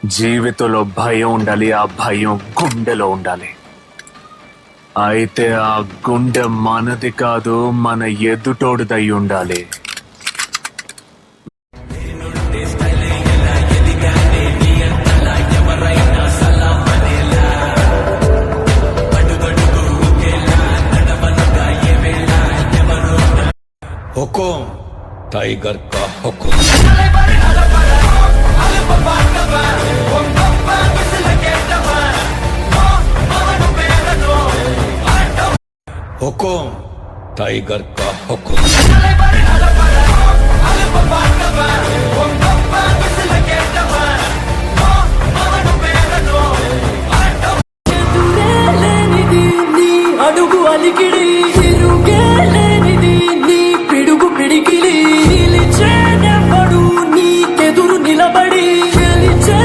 జీవితంలో భయం ఉండాలి, ఆ భయం గుండెలో ఉండాలి. అయితే ఆ గుండె మనది కాదు, మన ఎదుటోడిదై ఉండాలి. हुकुम टाइगर का हुकुम। हुकुम टाइगर का हुकुम।